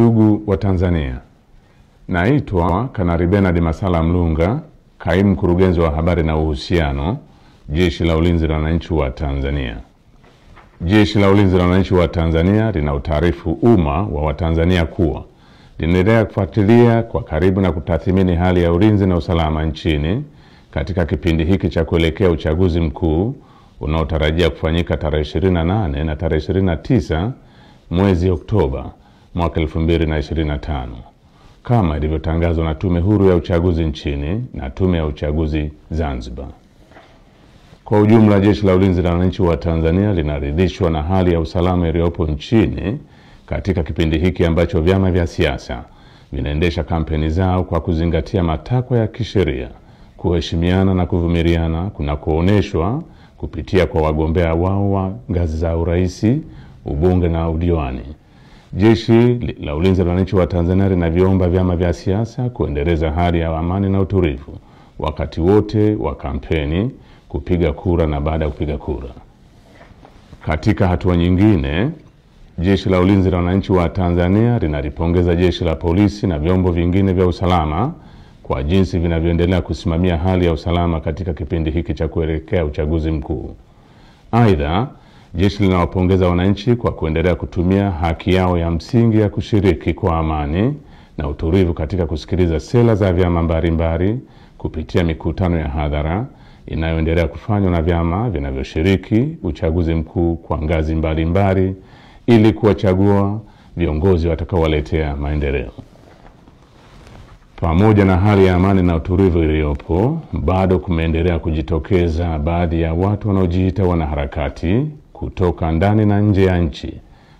Ndugu wa Tanzania, naitwa Kanali Bernard Masala Mlunga, kaimu mkurugenzi wa habari na uhusiano, Jeshi la Ulinzi la Wananchi wa Tanzania. Jeshi la Ulinzi la Wananchi wa Tanzania linautaarifu umma wa Watanzania kuwa linaendelea kufuatilia kwa karibu na kutathmini hali ya ulinzi na usalama nchini katika kipindi hiki cha kuelekea uchaguzi mkuu unaotarajia kufanyika tarehe 28 na tarehe 29 mwezi Oktoba mwaka 2025 kama ilivyotangazwa na Tume Huru ya Uchaguzi nchini na Tume ya Uchaguzi Zanzibar. Kwa ujumla, Jeshi la Ulinzi la Wananchi wa Tanzania linaridhishwa na hali ya usalama iliyopo nchini katika kipindi hiki ambacho vyama vya siasa vinaendesha kampeni zao kwa kuzingatia matakwa ya kisheria, kuheshimiana na kuvumiliana kunakooneshwa kupitia kwa wagombea wao wa ngazi za urais, ubunge na udiwani. Jeshi la Ulinzi la Wananchi wa Tanzania linaviomba vyama vya siasa kuendeleza hali ya amani na utulivu wakati wote wa kampeni, kupiga kura na baada ya kupiga kura. Katika hatua nyingine, Jeshi la Ulinzi la Wananchi wa Tanzania linalipongeza Jeshi la Polisi na vyombo vingine vya usalama kwa jinsi vinavyoendelea kusimamia hali ya usalama katika kipindi hiki cha kuelekea uchaguzi mkuu. Aidha, jeshi linawapongeza wananchi kwa kuendelea kutumia haki yao ya msingi ya kushiriki kwa amani na utulivu katika kusikiliza sera za vyama mbalimbali kupitia mikutano ya hadhara inayoendelea kufanywa na vyama vinavyoshiriki uchaguzi mkuu kwa ngazi mbalimbali ili kuwachagua viongozi watakaowaletea maendeleo. Pamoja na hali ya amani na utulivu iliyopo, bado kumeendelea kujitokeza baadhi ya watu wanaojiita wanaharakati kutoka ndani na nje ya nchi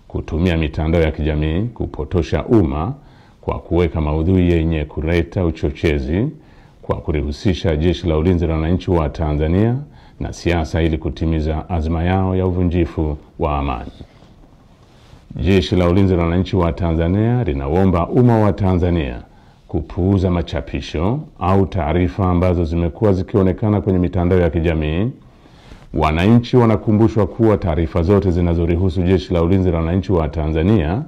kutumia mitandao ya kijamii kupotosha umma kwa kuweka maudhui yenye kuleta uchochezi kwa kulihusisha Jeshi la Ulinzi la Wananchi wa Tanzania na siasa ili kutimiza azma yao ya uvunjifu wa amani. Jeshi la Ulinzi la Wananchi wa Tanzania linaomba umma wa Tanzania kupuuza machapisho au taarifa ambazo zimekuwa zikionekana kwenye mitandao ya kijamii. Wananchi wanakumbushwa kuwa taarifa zote zinazorihusu Jeshi la Ulinzi la Wananchi wa Tanzania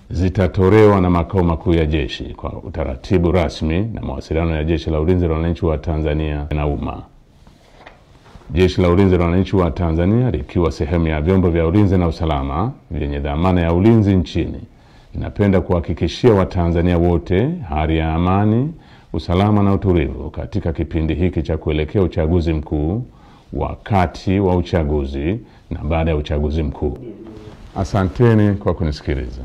zitatolewa na makao makuu ya jeshi kwa utaratibu rasmi na mawasiliano ya Jeshi la Ulinzi la Wananchi wa Tanzania na umma. Jeshi la Ulinzi la Wananchi wa Tanzania likiwa sehemu ya vyombo vya ulinzi na usalama vyenye dhamana ya ulinzi nchini, ninapenda kuhakikishia Watanzania wote hali ya amani, usalama na utulivu katika kipindi hiki cha kuelekea uchaguzi mkuu, wakati wa uchaguzi na baada ya uchaguzi mkuu. Asanteni kwa kunisikiliza.